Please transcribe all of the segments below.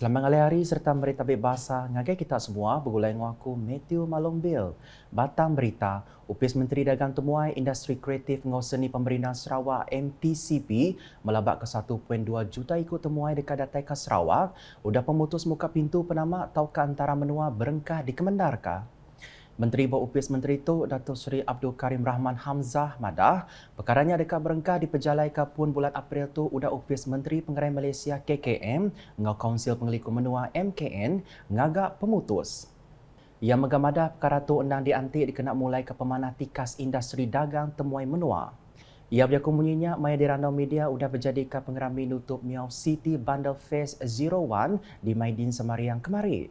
Selamat malam hari serta berita bahasa ngagai kita semua bergulai dengan aku Matthew Malongbil. Batang berita, Upis Menteri Dagang Temuai Industri Kreatif Ngoseni Pemerintahan Sarawak MTCP melabak ke 1.2 juta ikut temuai dekat datai ke Sarawak, udah pemutus muka pintu penama atau ke antara menua berengkah di Kemendarka. Menteri Upis Menteri itu, Datuk Seri Abdul Karim Rahman Hamzah Madah, perkaranya dekat berengkah di pejalai kapun bulan April tu udah Upis Menteri Pengerai Malaysia KKM ngau Kaunsil Pengeliku Menua MKN ngagak pemutus. Ia megamadah perkara tu endang diantik dikena mulai ke pemanah tikas industri dagang temuai menua. Ia berjakung bunyinya maya di random media udah berjadi ke pengerami nutup Miao City Bundle Phase 01 di Maidin Semariang kemari.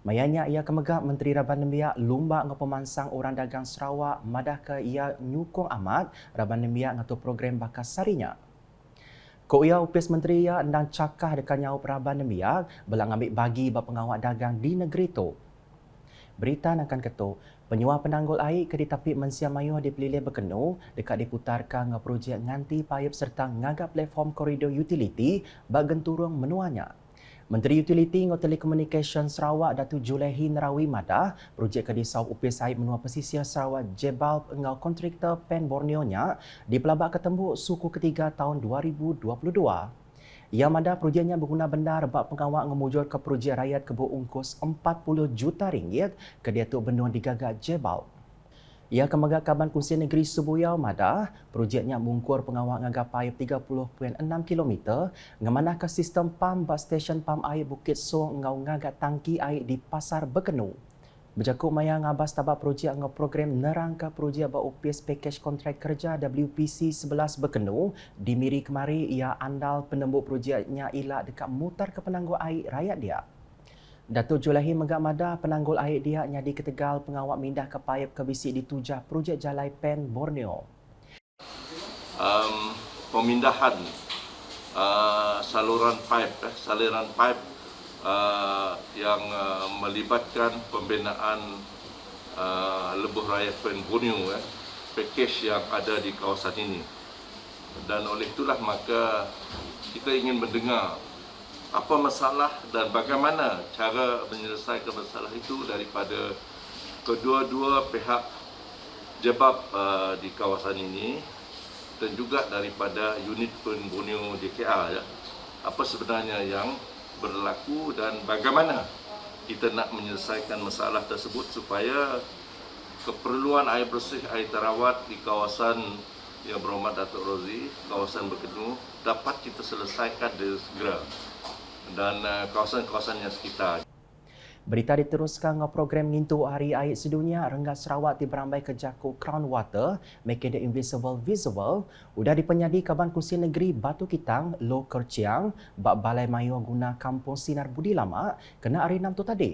Mayanya ia kemegak Menteri Raban Nembiak lumba ngau pemansang orang dagang Sarawak madah ke ia nyukung amat Raban Nembiak ngatu program bakas sarinya. Ko ia Upis Menteri ia endang cakah dekat nyau Raban Nembiak belang ambil bagi bab pengawal dagang di negeri tu. Berita akan ketuk, penyua penanggul air ke di tapi Mensia Mayuh dipilih berkenu dekat diputarkan ngau projek nganti payap serta ngagap platform koridor utility bagen turung menuanya. Menteri Utiliti ngau Telekomunikasi Sarawak Datuk Julehi Nerawi Madah, projek ke di Saub Upis Air menua pesisir Sarawak Jebal ngau kontraktor Pen Borneo-nya di pelabak ketembuk suku ketiga tahun 2022. Ia madah projeknya berguna bendar bak pengawal ngemujur ke projek rakyat kebun ungkus 40 juta ringgit ke dia tu benua digagak Jebal. Ia kemegak Kaban Kunci Negeri Subuyau Madah, projeknya mengungkur pengawal ngagap air 30.6 km, ngemanah ke sistem pam bak stesen pam air Bukit Song ngau ngagak tangki air di Pasar Berkenu. Berjakuk maya ngabas tabak projek ngau program nerang ke projek bak upis pakej kontrak kerja WPC 11 Berkenu, di Miri kemari ia andal penembuk projeknya ilak dekat mutar ke penanggul air rakyat dia. Datuk Julahi megak madah penanggul air dia nyadi ketegal pengawak mindah ke payap ke bisik ditujah projek Jalai Pen Borneo. Pemindahan saluran pipe yang melibatkan pembinaan lebuh raya Pen Borneo, pakej yang ada di kawasan ini. Dan oleh itulah maka kita ingin mendengar apa masalah dan bagaimana cara menyelesaikan masalah itu daripada kedua-dua pihak jebab di kawasan ini dan juga daripada unit Pen Borneo JKR. Apa sebenarnya yang berlaku dan bagaimana kita nak menyelesaikan masalah tersebut supaya keperluan air bersih, air terawat di kawasan yang berhormat Datuk Rozi, kawasan Berkenu dapat kita selesaikan dengan segera dan kawasan-kawasan yang sekitar. Berita diteruskan ngau program ngintu Hari Air Sedunia Renggat Sarawak di berambai ke Jaku Crown Water, Making the Invisible Visible, udah dipenyadi Kaban Kunci Negeri Batu Kitang, Lo Kerciang, bak Balai Mayu guna Kampung Sinar Budi Lama, kena hari 6 tu tadi.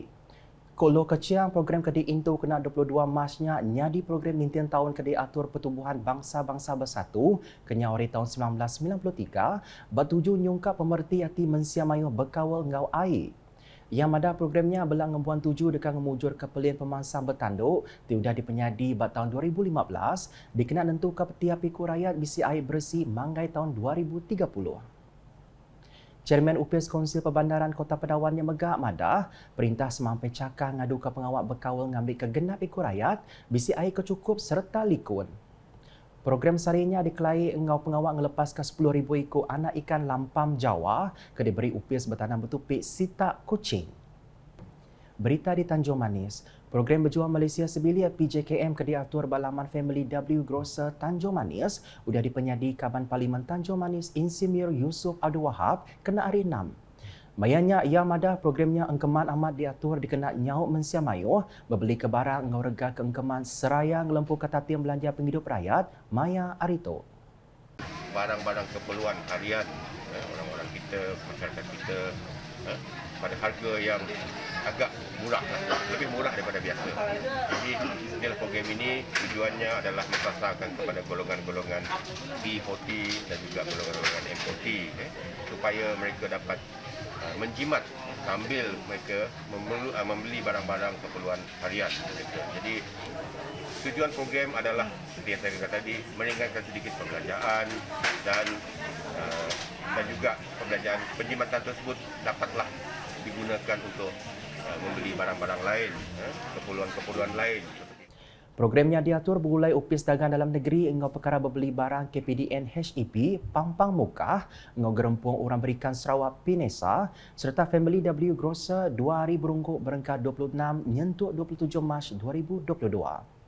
Lo Kerciang program kedi Intu kena 22 Marsnya nyadi program nintian tahun kedi atur pertumbuhan bangsa-bangsa bersatu kenya hari tahun 1993, batuju nyungkap pemerti hati Mensia Mayu berkawal ngau air. Yang ada programnya belang ngembuan tuju dekat ngemujur ke pelin pemansang bertanduk tiudah dipenyadi bat tahun 2015 dikena nentu ke peti apiku rakyat bisi air bersih manggai tahun 2030. Chairman Upis Konsil Perbandaran Kota Pedawan yang megak madah perintah semampai cakar ngadu ke pengawal berkawal ngambil ke genap ikut rakyat bisi air kecukup serta likun. Program sarinya dikelai engau pengawal ngelepas ke 10,000 ekor anak ikan lampam Jawa ke diberi Upis bertanam betupik Sitak Kucing. Berita di Tanjung Manis, program berjuang Malaysia Sebilia PJKM ke diatur balaman Family W Grocer Tanjung Manis udah dipenyadi Kaban Parlimen Tanjung Manis Insinyur Yusuf Abdul Wahab kena hari 6. Mayanya ia madah programnya engkeman amat diatur dikena nyauk Mensia Mayuh berbeli ke barang ngau rega ke engkeman seraya ngelempu katatim belanja penghidup rakyat Maya Arito. Barang-barang keperluan harian orang-orang kita, masyarakat kita pada harga yang agak murah, lebih murah daripada biasa. Jadi inilah program ini tujuannya adalah mensasarkan kepada golongan-golongan B40 dan juga golongan-golongan M40 supaya mereka dapat menjimat sambil mereka membeli barang-barang keperluan harian mereka. Jadi tujuan program adalah seperti yang saya katakan tadi, meringankan sedikit pembelanjaan dan juga pembelanjaan penjimatan tersebut dapatlah digunakan untuk membeli barang-barang lain, keperluan-keperluan lain. Programnya diatur bergulai Opis Dagang Dalam Negeri engau perkara berbeli barang KPDN HEP, Pampang Mukah, engau gerempung orang berikan Sarawak Pinesa, serta Family W Grocer 2 hari berungguk berengkat 26 nyentuk 27 Mac 2022.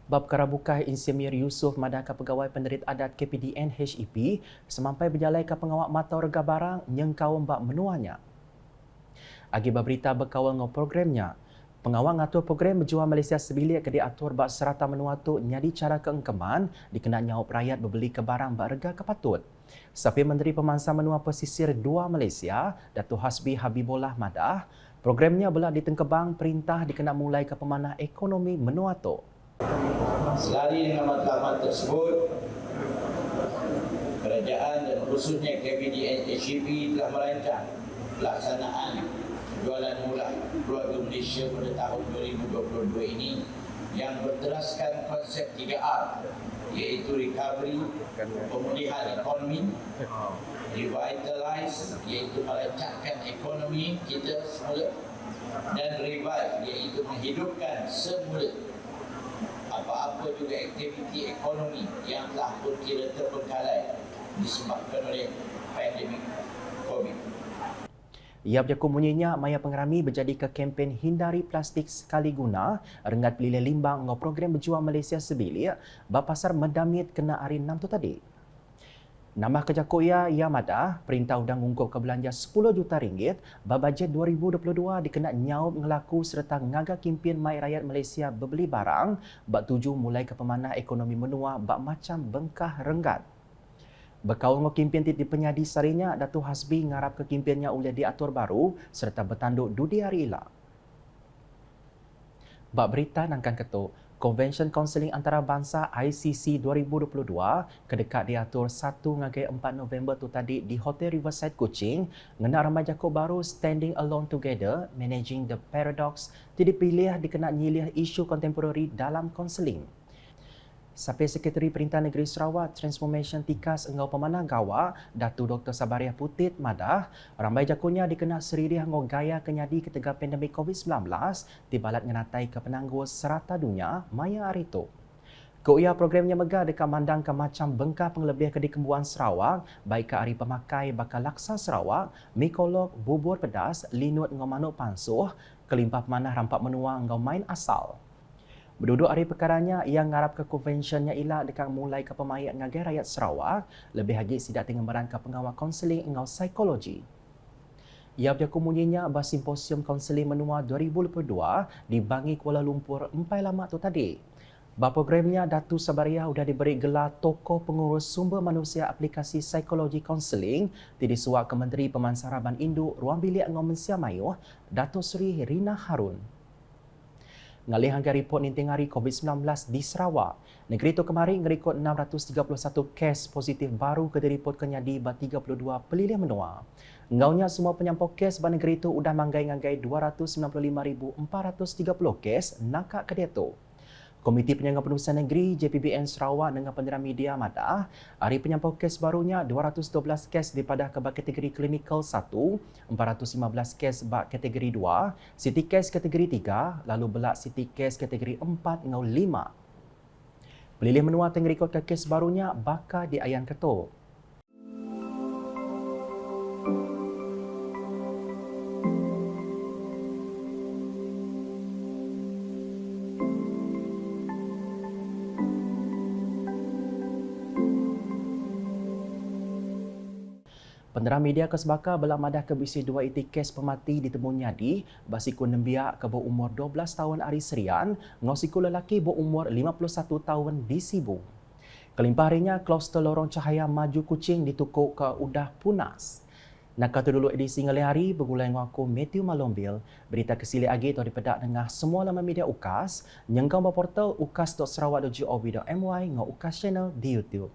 Bab perkara bukah Insinyur Yusof Madaka Pegawai Penderit Adat KPDN HEP semampai berjalai ke pengawak mata rega barang nyengkau mbak menuanya. Akibat berita berkawal ngau programnya, pengawal ngatur program berjuang Malaysia sebilik ke diatur bak serata menua tu nyadi cara keengkeman dikena nyawap rakyat berbeli ke barang bak rega kepatut. Safi Menteri Pemansa Menua Pesisir 2 Malaysia, Datuk Hasbi Habibullah Madah, programnya belah ditengkebang perintah dikena mulai ke pemanah ekonomi menua tu. Selari dengan matlamat tersebut, kerajaan dan khususnya KPDN HEP telah merancang pelaksanaan jualan mula keluarga Malaysia pada tahun 2022 ini yang berteraskan konsep 3R, iaitu recovery, pemulihan ekonomi, revitalize, iaitu merancangkan ekonomi kita semula, dan revive, iaitu menghidupkan semula apa-apa juga aktiviti ekonomi yang telah pun kira terbengkalai disebabkan oleh pandemik COVID. Ia berjakut bunyinya maya pengerami berjadi ke kempen hindari plastik sekali guna rengat pelilih limbang ngau program berjuang Malaysia sebilik bapasar mendamit kena hari 6 tu tadi. Nama kejakut ia madah perintah undang ungkup ke belanja 10 juta ringgit babajet 2022 dikena nyaup ngelaku serta ngaga kimpin mai rakyat Malaysia berbeli barang bak tuju mulai ke pemanah ekonomi menua bak macam bengkah renggat. Berkawal dengan kimpin di penyadi sarinya, Datuk Hasbi ngarap ke kimpinnya oleh diatur baru serta bertanduk dudi hari ilah. Bak berita nangkan ketuk, Konvensyen Kaunseling Antarabangsa ICC 2022 kedekat diatur 1 ngagai 4 November tu tadi di Hotel Riverside Kuching ngena ramai jakut baru Standing Alone Together Managing the Paradox dipilih dikena nyilih isu kontemporari dalam kaunseling. Sampai Sekretari Perintah Negeri Sarawak Transformation Tikas Engau Pemanah Gawa, Datu Dr. Sabariah Putit Madah, ramai jakunya dikena seririh ngau gaya kenyadi ketika pandemik COVID-19 tibalat ngenatai ke penangguh serata dunia maya hari itu. Keuia programnya megah dekat mandang ke macam bengkah penglebih ke dikembuan Sarawak, baik ke hari pemakai bakal laksa Sarawak, mikolog, bubur pedas, linut ngau manuk pansuh, kelimpah pemanah rampak menua ngau main asal. Berduduk hari perkaranya, ia ngarap ke konvensyennya ilah dekat mulai ke pemayat ngagai rakyat Sarawak, lebih lagi sidak tinggalan ke pengawal kaunseling engau psikologi. Ia berjakut munyinya bah simposium kaunseling menua 2022 di Bangi Kuala Lumpur empai lama tu tadi. Bah programnya Datu Sabariah sudah diberi gelar tokoh pengurus sumber manusia aplikasi psikologi kaunseling di disuak ke Menteri Pemansaraban Induk Ruang Bilik Engau Mensia Mayuh, Datuk Seri Rina Harun. Ngalih angka report ninting hari COVID-19 di Sarawak. Negeri itu kemarin ngerikut 631 kes positif baru ke diripot kenyadi ba 32 pelilih menua. Ngaunya semua penyampau kes ba negeri itu udah manggai-nganggai 295,430 kes nakak ke dia tu. Komiti Penjaga Penulisan Negeri JPBN Sarawak dengan penderang media madah, hari penyampau kes barunya 212 kes daripada ke kategori klinikal 1, 415 kes bak kategori 2, city kes kategori 3, lalu belak city kes kategori 4 ngau 5. Pelilih menua tengah rekod ke kes barunya bakal di Ayan Ketuk. Penderang media kesebaka belah madah ke bisi 2 iti kes pemati ditemu nyadi basiku nembiak ke berumur 12 tahun hari Serian ngosiku lelaki berumur 51 tahun di Sibu. Kelimpah harinya kloster lorong cahaya maju kucing ditukuk ke udah punas. Nak kata dulu edisi ngalih hari bergulai dengan aku Matthew Malombil berita kesili agi atau dipedak dengan semua laman media UKAS nyengkau portal ukas.sarawak.gov.my ngau UKAS channel di YouTube.